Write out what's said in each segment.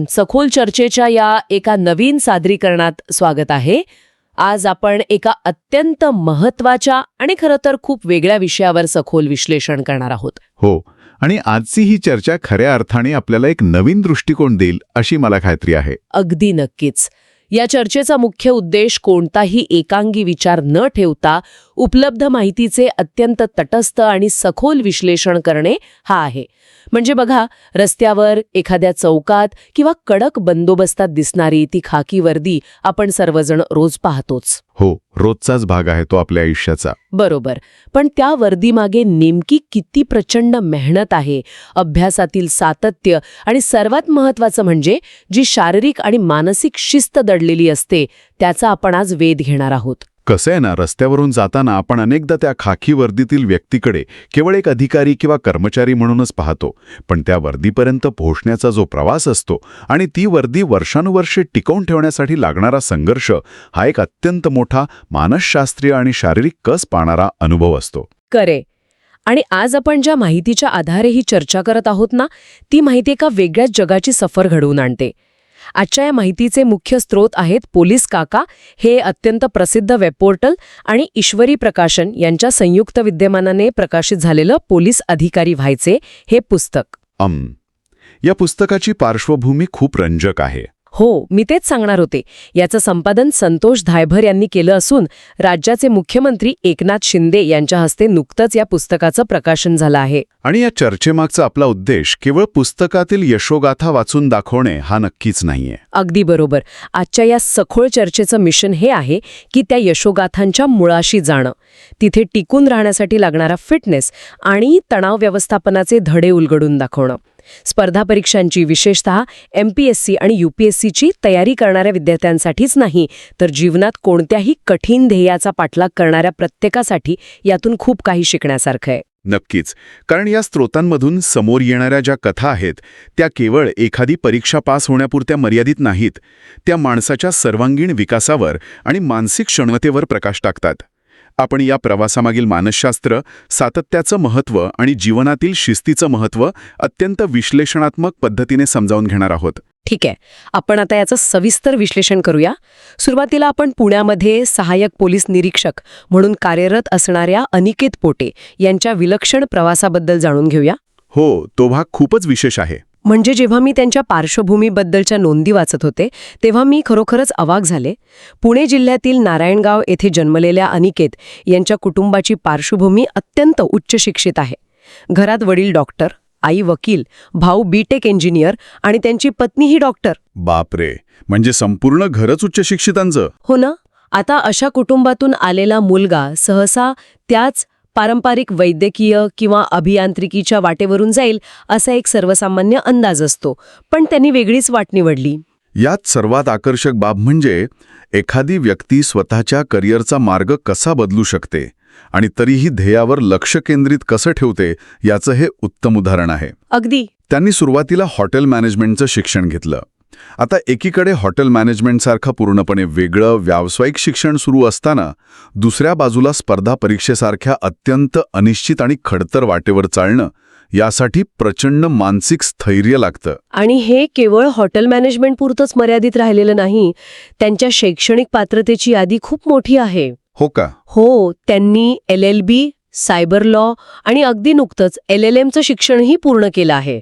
सखोल चर्चेच्या या एका नवीन सादरीकरणात स्वागत आहे. आज आपण एका अत्यंत महत्वाच्या आणि खरं तर खूप वेगळ्या विषयावर सखोल विश्लेषण करणार आहोत. हो, आणि आजची ही चर्चा खऱ्या अर्थाने आपल्याला एक नवीन दृष्टिकोन देईल अशी मला खात्री आहे. अगदी नक्कीच. या चर्चेचा मुख्य उद्देश कोणताही एकांगी विचार न ठेवता उपलब्ध माहितीचे अत्यंत तटस्थ आणि सखोल विश्लेषण करणे हा आहे. म्हणजे बघा, रस्त्यावर, एखाद्या चौकात किंवा कडक बंदोबस्तात दिसणारी ती खाकी वर्दी आपण सर्वजण रोज पाहतोच. हो, रोजचाच भाग आहे तो आपल्या आयुष्याचा. बरोबर. पण त्या वर्दीमागे नेमकी किती प्रचंड मेहनत आहे, अभ्यासातील सातत्य आणि सर्वात महत्त्वाचं म्हणजे जी शारीरिक आणि मानसिक शिस्त दडलेली असते त्याचा आपण आज वेध घेणार आहोत. कसं आहे ना, रस्त्यावरून जाताना आपण अनेकदा त्या खाकी वर्दीतील व्यक्तीकडे केवळ एक अधिकारी किंवा कर्मचारी म्हणूनच पाहतो. पण त्या वर्दीपर्यंत पोहोचण्याचा जो प्रवास असतो आणि ती वर्दी वर्षानुवर्षे टिकवून ठेवण्यासाठी लागणारा संघर्ष हा एक अत्यंत मोठा मानसशास्त्रीय आणि शारीरिक कस पाहणारा अनुभव असतो. खरे. आणि आज आपण ज्या माहितीच्या आधारे ही चर्चा करत आहोत ना, ती माहिती एका वेगळ्याच जगाची सफर घडवून आणते. आजच्या या माहितीचे मुख्य स्रोत आहेत पोलीस काका, हे अत्यंत प्रसिद्ध वेबपोर्टल, आणि ईश्वरी प्रकाशन यांच्या संयुक्त विद्यमानाने प्रकाशित झालेलं पोलीस अधिकारी व्हायचे हे पुस्तक. या पुस्तकाची पार्श्वभूमी खूप रंजक आहे. हो, मी तेच सांगणार होते. याचं संपादन संतोष धायभर यांनी केलं असून राज्याचे मुख्यमंत्री एकनाथ शिंदे यांच्या हस्ते नुकतंच या पुस्तकाचं प्रकाशन झालं आहे. आणि या चर्चेमागचा आपला उद्देश केवळ पुस्तकातील यशोगाथा वाचून दाखवणे हा नक्कीच नाहीये. अगदी बरोबर. आजच्या या सखोल चर्चेचं मिशन हे आहे की त्या यशोगाथांच्या मुळाशी जाणं, तिथे टिकून राहण्यासाठी लागणारा फिटनेस आणि तणाव व्यवस्थापनाचे धडे उलगडून दाखवणं. स्पर्धा परीक्षांची, विशेषतः MPSC आणि UPSCची तयारी करणाऱ्या विद्यार्थ्यांसाठीच नाही, तर जीवनात कोणत्याही कठीण ध्येयाचा पाठलाग करणाऱ्या प्रत्येकासाठी यातून खूप काही शिकण्यासारखं आहे. नक्कीच. कारण या स्रोतांमधून समोर येणाऱ्या ज्या कथा आहेत त्या केवळ एखादी परीक्षा पास होण्यापुरत्या मर्यादित नाहीत. त्या माणसाच्या सर्वांगीण विकासावर आणि मानसिक क्षमतेवर प्रकाश टाकतात. आपण या प्रवासामागील मानसशास्त्र, सातत्याचं महत्त्व आणि जीवनातील शिस्तीचं महत्त्व अत्यंत विश्लेषणात्मक पद्धतीने समजावून घेणार आहोत. ठीक आहे, आपण आता याचं सविस्तर विश्लेषण करूया. सुरुवातीला आपण पुण्यामध्ये सहाय्यक पोलीस निरीक्षक म्हणून कार्यरत असणाऱ्या अनिकेत पोटे यांच्या विलक्षण प्रवासाबद्दल जाणून घेऊया. हो, तो भाग खूपच विशेष आहे. म्हणजे जेव्हा मी त्यांच्या पार्श्वभूमीबद्दलच्या नोंदी वाचत होते तेव्हा मी खरोखरच अवाक झाले. पुणे जिल्ह्यातील नारायणगाव येथे जन्मलेल्या अनिकेत यांच्या कुटुंबाची पार्श्वभूमी अत्यंत उच्च शिक्षित आहे. घरात वडील डॉक्टर, आई वकील, भाऊ B.Tech इंजिनियर आणि त्यांची पत्नीही डॉक्टर. बापरे, म्हणजे संपूर्ण घरच उच्च शिक्षितांचं. हो ना. आता अशा कुटुंबातून आलेला मुलगा सहसा त्याच पारंपरिक वैद्यकीय किंवा अभियांत्रिकीच्या वाटेवरून जाईल असा एक सर्वसामान्य अंदाज असतो, पण त्यांनी वेगळीच वाट निवडली. यात सर्वात आकर्षक बाब म्हणजे एखादी व्यक्ती स्वतःच्या करिअरचा मार्ग कसा बदलू शकते आणि तरीही ध्येयावर लक्ष केंद्रित कसं ठेवते याचं हे उत्तम उदाहरण आहे. अगदी. त्यांनी सुरुवातीला हॉटेल मॅनेजमेंटचं शिक्षण घेतलं. आता एकीकडे हॉटेल मॅनेजमेंटसारखं पूर्णपणे वेगळं व्यावसायिक शिक्षण सुरू असताना दुसऱ्या बाजूला स्पर्धा परीक्षेसारख्या अत्यंत अनिश्चित आणि खडतर वाटेवर चालणं, यासाठी प्रचंड मानसिक स्थैर्य लागतं. आणि हे केवळ हॉटेल मॅनेजमेंट पुरतंच मर्यादित राहिलेलं नाही. त्यांच्या शैक्षणिक पात्रतेची यादी खूप मोठी आहे. हो का? हो, त्यांनी LLB, सायबर लॉ आणि अगदी नुकतंच LLMचं शिक्षणही पूर्ण केलं आहे.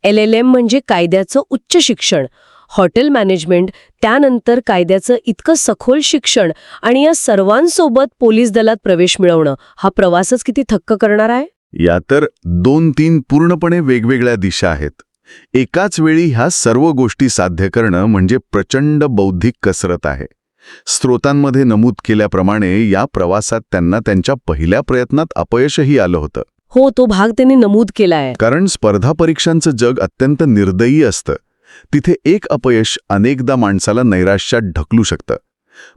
LLM म्हणजे कायद्याचं उच्च शिक्षण, हॉटेल मॅनेजमेंट, त्यानंतर कायद्याचं इतकं सखोल शिक्षण, आणि या सर्वांसोबत पोलीस दलात प्रवेश मिळवणं हा प्रवासच किती थक्क करणार आहे. या तर 2-3 पूर्णपणे वेगवेगळ्या दिशा आहेत. एकाच वेळी ह्या सर्व गोष्टी साध्य करणं म्हणजे प्रचंड बौद्धिक कसरत आहे. स्रोतांमध्ये नमूद केल्याप्रमाणे या प्रवासात त्यांना त्यांच्या पहिल्या प्रयत्नात अपयशही आलं होतं. हो, तो भाग त्यांनी नमूद केलाय. कारण स्पर्धा परीक्षांचं जग अत्यंत निर्दयी असतं. तिथे एक अपयश अनेकदा माणसाला नैराश्यात ढकलू शकतं.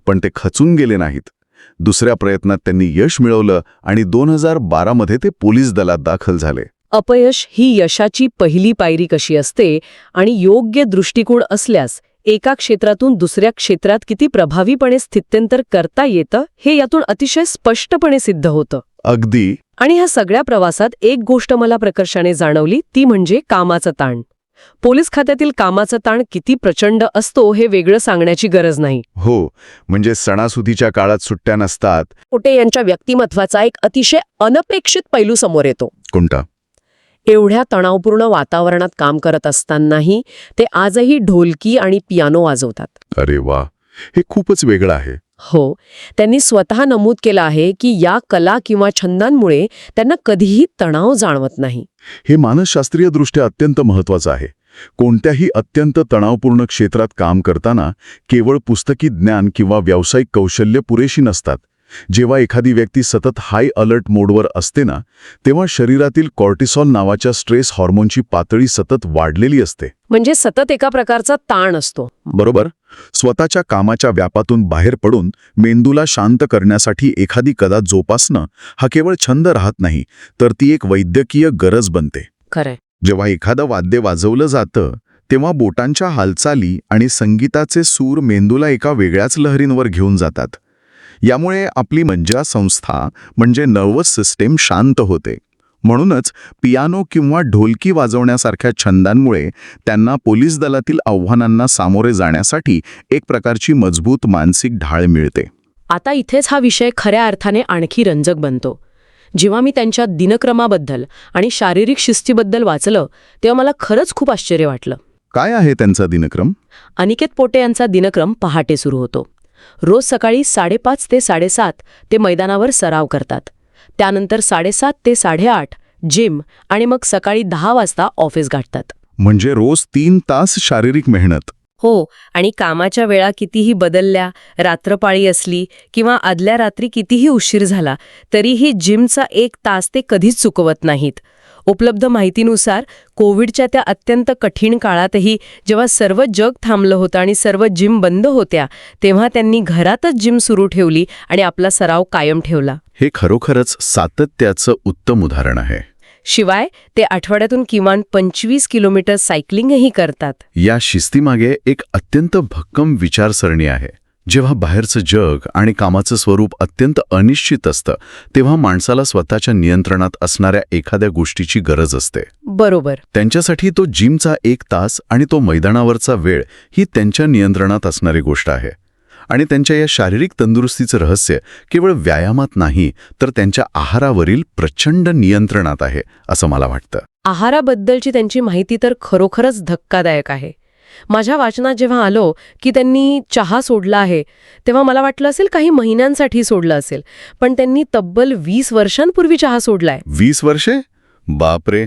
पण ते खचून गेले नाहीत. दुसऱ्या प्रयत्नात त्यांनी यश मिळवलं आणि 2012मध्ये ते पोलीस दलात दाखल झाले. अपयश ही यशाची पहिली पायरी कशी असते आणि योग्य दृष्टिकोन असल्यास एका क्षेत्रातून दुसऱ्या क्षेत्रात किती प्रभावीपणे स्थित्यंतर करता येतं हे यातून अतिशय स्पष्टपणे सिद्ध होतं. अगदी. आणि ह्या सगळ्या प्रवासात एक गोष्ट मला प्रकर्षाने जाणवली, ती म्हणजे कामाचा ताण. पोलीस खात्यातील कामाचा ताण किती प्रचंड असतो हे वेगळं सांगण्याची गरज नाही. हो, म्हणजे सणासुदीच्या काळात सुट्ट्या नसतात. पोटे यांच्या व्यक्तिमत्वाचा एक अतिशय अनपेक्षित पैलू समोर येतो. कोणता? एवढ्या तणावपूर्ण वातावरणात काम करत असतानाही ते आजही ढोलकी आणि पियानो वाजवतात. अरे वा, हे खूपच वेगळं आहे. हो, त्यांनी स्वतः नमूद केलं आहे की या कला किंवा छंदांमुळे त्यांना कधीही तणाव जाणवत नाही. हे मानसशास्त्रीयदृष्ट्या अत्यंत महत्वाचं आहे. कोणत्याही अत्यंत तणावपूर्ण क्षेत्रात काम करताना केवळ पुस्तकी ज्ञान किंवा व्यावसायिक कौशल्य पुरेशी नसतात. जेव्हा एखादी व्यक्ती सतत हाय अलर्ट मोडवर असते ना, तेव्हा शरीरातील कॉर्टिसॉल नावाच्या स्ट्रेस हॉर्मोनची पातळी सतत वाढलेली असते. म्हणजे सतत एका प्रकारचा ताण असतो. बरोबर. स्वतःच्या कामाच्या व्यापातून बाहेर पडून मेंदूला शांत करण्यासाठी एखादी कला जोपासणं हा केवळ छंद राहत नाही, तर ती एक वैद्यकीय गरज बनते. खरंय. जेव्हा एखादं वाद्य वाजवलं जातं तेव्हा बोटांच्या हालचाली आणि संगीताचे सूर मेंदूला एका वेगळ्याच लहरींवर घेऊन जातात. यामुळे आपली संस्था म्हणजे नर्वस सिस्टीम शांत होते. म्हणूनच पियानो किंवा ढोलकी वाजवण्यासारख्या छंदांमुळे त्यांना पोलीस दलातील आव्हानांना सामोरे जाण्यासाठी एक प्रकारची मजबूत मानसिक ढाळ मिळते. आता इथेच हा विषय खऱ्या अर्थाने आणखी रंजक बनतो. जेव्हा मी त्यांच्या दिनक्रमाबद्दल आणि शारीरिक शिस्तीबद्दल वाचलं तेव्हा मला खरंच खूप आश्चर्य वाटलं. काय आहे त्यांचा दिनक्रम? अनिकेत पोटे यांचा दिनक्रम पहाटे सुरू होतो. रोज सकाळी 5:30 ते 7:30 ते मैदानावर सराव करतात. त्यानंतर 7:30 ते 8:30 जिम आणि मग सकाळी 10 वाजता ऑफिस गाठतात. म्हणजे रोज 3 तास शारीरिक मेहनत. हो, आणि कामाच्या वेळा कितीही बदलल्या, रात्रपाळी असली किंवा आदल्या रात्री कितीही उशीर झाला तरीही जिमचा 1 तास ते कधीच चुकवत नाहीत. उपलब्ध माहितीनुसार कोविडच्या त्या अत्यंत कठीण काळातही जेव्हा सर्व जग थांबलं होतं आणि सर्व जिम बंद होत्या तेव्हा त्यांनी घरातच जिम सुरू ठेवली आणि आपला सराव कायम ठेवला. हे खरोखरच सातत्याचं उत्तम उदाहरण आहे. शिवाय ते आठवड्यातून किमान 25 किलोमीटर सायकलिंगही करतात. या शिस्तीमागे एक अत्यंत भक्कम विचारसरणी आहे. जेव्हा बाहेरचं जग आणि कामाचं स्वरूप अत्यंत अनिश्चित असतं तेव्हा माणसाला स्वतःच्या नियंत्रणात असणाऱ्या एखाद्या गोष्टीची गरज असते. बरोबर. त्यांच्यासाठी तो जिमचा 1 तास आणि तो मैदानावरचा वेळ ही त्यांच्या नियंत्रणात असणारी गोष्ट आहे. आणि त्यांच्या या शारीरिक तंदुरुस्तीचं रहस्य केवळ व्यायामात नाही तर त्यांच्या आहारावरील प्रचंड नियंत्रणात आहे असं मला वाटतं. आहाराबद्दलची त्यांची माहिती तर खरोखरच धक्कादायक आहे. माझ्या वाचनात जेव्हा आलो की त्यांनी चहा सोडला आहे तेव्हा मला वाटलं असेल काही महिन्यांसाठी सोडलं असेल, पण त्यांनी तब्बल 20 वर्षांपूर्वी चहा सोडलाय. 20 वर्षे? बापरे,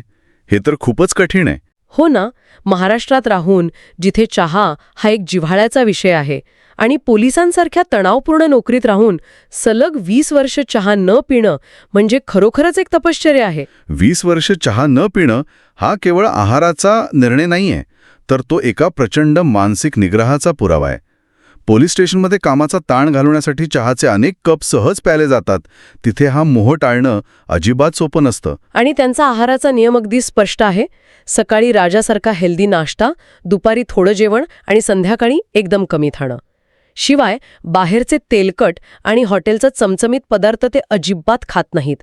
हे तर खूपच कठीण आहे. हो ना. महाराष्ट्रात राहून जिथे चहा हा एक जिव्हाळ्याचा विषय आहे आणि पोलिसांसारख्या तणावपूर्ण नोकरीत राहून सलग 20 वर्ष चहा न पिणं म्हणजे खरोखरच एक तपश्चर्या आहे. 20 वर्ष चहा न पिणं हा केवळ आहाराचा निर्णय नाहीये, तर तो एका प्रचंड मानसिक निग्रहाचा पुरावा आहे. पोलीस स्टेशनमध्ये कामाचा ताण घालवण्यासाठी चहाचे अनेक कप सहज प्याले जातात. तिथे हा मोह टाळणं अजिबात सोपं नसतं. आणि त्यांचा आहाराचा नियम अगदी स्पष्ट आहे. सकाळी राजासारखा हेल्दी नाश्ता, दुपारी थोडं जेवण आणि संध्याकाळी एकदम कमी खाणं. शिवाय बाहेरचे तेलकट आणि हॉटेलचा चमचमीत पदार्थ ते अजिबात खात नाहीत.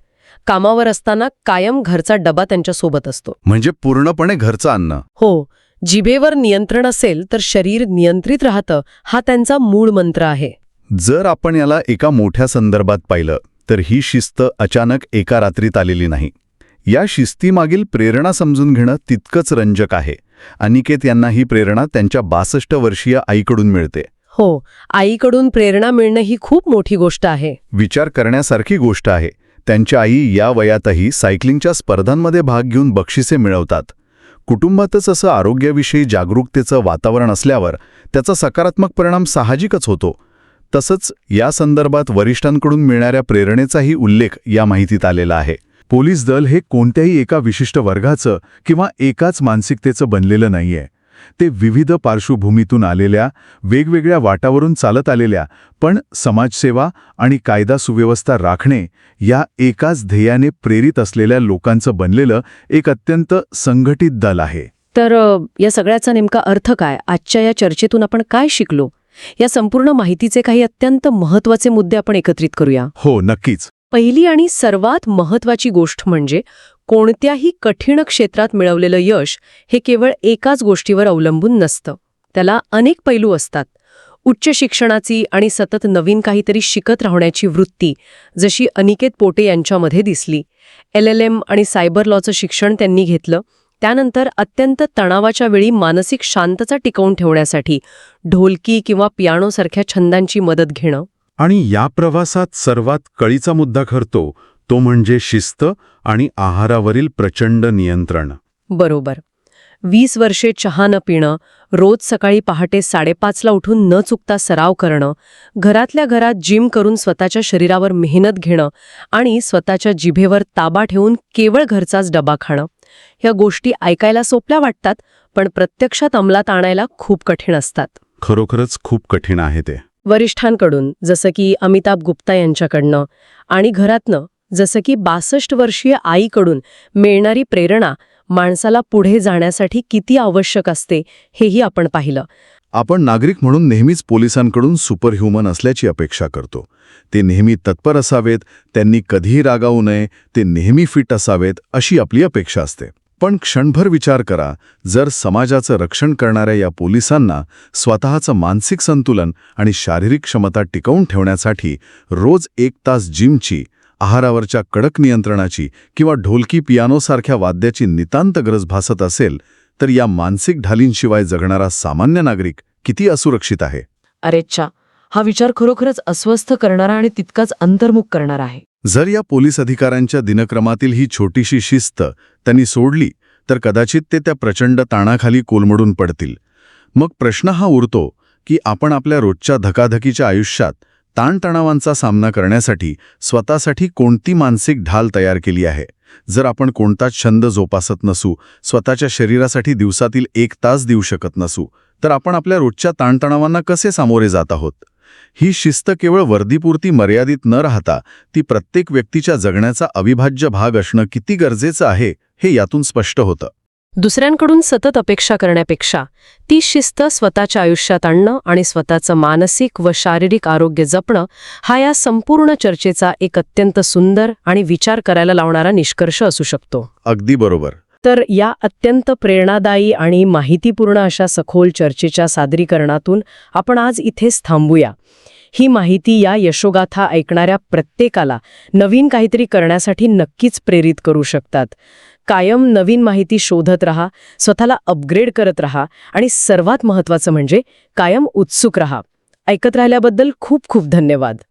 कामावर असताना कायम घरचा डबा त्यांच्यासोबत असतो. म्हणजे पूर्णपणे घरचं अन्न. हो. जिभेवर नियंत्रण असेल तर शरीर नियंत्रित राहतं हा त्यांचा मूळ मंत्र आहे. जर आपण याला एका मोठ्या संदर्भात पाहिलं तर ही शिस्त अचानक एका रात्रीत आलेली नाही. या शिस्तीमागील प्रेरणा समजून घेणं तितकंच रंजक आहे. अनिकेत यांना ही प्रेरणा त्यांच्या 62 वर्षीय आईकडून मिळते. हो, आईकडून प्रेरणा मिळणं ही खूप मोठी गोष्ट आहे. विचार करण्यासारखी गोष्ट आहे. त्यांच्या आई या वयातही सायकलिंगच्या स्पर्धांमध्ये भाग घेऊन बक्षिसे मिळवतात. कुटुंबातच असं आरोग्याविषयी जागरूकतेचं वातावरण असल्यावर त्याचा सकारात्मक परिणाम साहजिकच होतो. तसंच या संदर्भात वरिष्ठांकडून मिळणाऱ्या प्रेरणेचाही उल्लेख या माहितीत आलेला आहे. पोलीस दल हे कोणत्याही एका विशिष्ट वर्गाचं किंवा एकाच मानसिकतेचं बनलेलं नाहीये. ते विविध पार्श्वभूमीतून आलेल्या, वेगवेगळ्या वाटावरून चालत आलेल्या, पण समाजसेवा आणि कायदा सुव्यवस्था राखणे या एकाच ध्येयाने प्रेरित असलेल्या लोकांचं बनलेलं एक अत्यंत संघटित दल आहे. तर या सगळ्याचा नेमका अर्थ काय? आजच्या या चर्चेतून आपण काय शिकलो? या संपूर्ण माहितीचे काही अत्यंत महत्त्वाचे मुद्दे आपण एकत्रित करूया. हो, नक्कीच. पहिली आणि सर्वात महत्त्वाची गोष्ट म्हणजे कोणत्याही कठीण क्षेत्रात मिळवलेलं यश हे केवळ एकाच गोष्टीवर अवलंबून नसतं. त्याला अनेक पैलू असतात. उच्च शिक्षणाची आणि सतत नवीन काहीतरी शिकत राहण्याची वृत्ती, जशी अनिकेत पोटे यांच्यामध्ये दिसली. LLM आणि सायबर लॉचं शिक्षण त्यांनी घेतलं. त्यानंतर अत्यंत तणावाच्या वेळी मानसिक शांतता टिकवून ठेवण्यासाठी ढोलकी किंवा पियानोसारख्या छंदांची मदत घेणं. आणि या प्रवासात सर्वात कळीचा मुद्दा ठरतो तो म्हणजे शिस्त आणि आहारावरील प्रचंड नियंत्रण. बरोबर. 20 वर्षे चहा न पिणं, रोज सकाळी पहाटे 5:30ला उठून न चुकता सराव करणं, घरातल्या घरात जिम करून स्वतःच्या शरीरावर मेहनत घेणं आणि स्वतःच्या जिभेवर ताबा ठेवून केवळ घरचाच डबा खाणं. ह्या गोष्टी ऐकायला सोप्या वाटतात, पण प्रत्यक्षात अंमलात आणायला खूप कठीण असतात. खरोखरच खूप कठीण आहे ते. वरिष्ठांकडून, जसं की अमिताभ गुप्ता यांच्याकडनं, आणि घरातनं, जसं की 62 वर्षीय आईकडून मिळणारी प्रेरणा माणसाला पुढे जाण्यासाठी किती आवश्यक असते हेही आपण पाहिलं. आपण नागरिक म्हणून नेहमीच पोलिसांकडून सुपरह्युमन असल्याची अपेक्षा करतो. ते नेहमी तत्पर असावेत, त्यांनी कधीही रागावू नये, ते नेहमी फिट असावेत अशी आपली अपेक्षा असते. पण क्षणभर विचार करा, जर समाजाचं रक्षण करणाऱ्या या पोलिसांना स्वतःचं मानसिक संतुलन आणि शारीरिक क्षमता टिकवून ठेवण्यासाठी रोज 1 तास जिमची, आहारावरच्या कडक नियंत्रणाची किंवा ढोलकी पियानोसारख्या वाद्याची नितांत गरज भासत असेल, तर या मानसिक ढालींशिवाय जगणारा सामान्य नागरिक किती असुरक्षित आहे. अरेच्छा, हा विचार खरोखरच अस्वस्थ करणारा आणि तितकाच अंतर्मुख करणारा आहे. जर या पोलीस अधिकाऱ्यांच्या दिनक्रमातील ही छोटीशी शिस्त त्यांनी सोडली, तर कदाचित ते त्या प्रचंड ताणाखाली कोलमडून पडतील. मग प्रश्न हा उरतो की आपण आपल्या रोजच्या धकाधकीच्या आयुष्यात ताणतणावांचा सामना करण्यासाठी स्वतःसाठी कोणती मानसिक ढाल तयार केली आहे. जर आपण कोणताच छंद जोपासत नसू, स्वतःच्या शरीरासाठी दिवसातील 1 तास देऊ शकत नसू, तर आपण आपल्या रोजच्या ताणतणावांना कसे सामोरे जात आहोत. ही शिस्त केवळ वर्दीपुरती मर्यादित न राहता ती प्रत्येक व्यक्तीच्या जगण्याचा अविभाज्य भाग असणं किती गरजेचं आहे हे यातून स्पष्ट होतं. दुसऱ्यांकडून सतत अपेक्षा करण्यापेक्षा ती शिस्त स्वतःच्या आयुष्यात आणणं आणि स्वतःचं मानसिक व शारीरिक आरोग्य जपणं हा या संपूर्ण चर्चेचा एक अत्यंत सुंदर आणि विचार करायला लावणारा निष्कर्ष असू शकतो. अगदी बरोबर. तर या अत्यंत प्रेरणादायी आणि माहितीपूर्ण अशा सखोल चर्चेच्या सादरीकरणातून आपण आज इथेच थांबूया. ही माहिती या यशोगाथा ऐकणाऱ्या प्रत्येकाला नवीन काहीतरी करण्यासाठी नक्कीच प्रेरित करू शकतात. कायम नवीन माहिती शोधत रहा, स्वतःला अपग्रेड करत रहा आणि सर्वात महत्त्वाचं म्हणजे कायम उत्सुक रहा. ऐकत राहिल्याबद्दल खूप खूप धन्यवाद.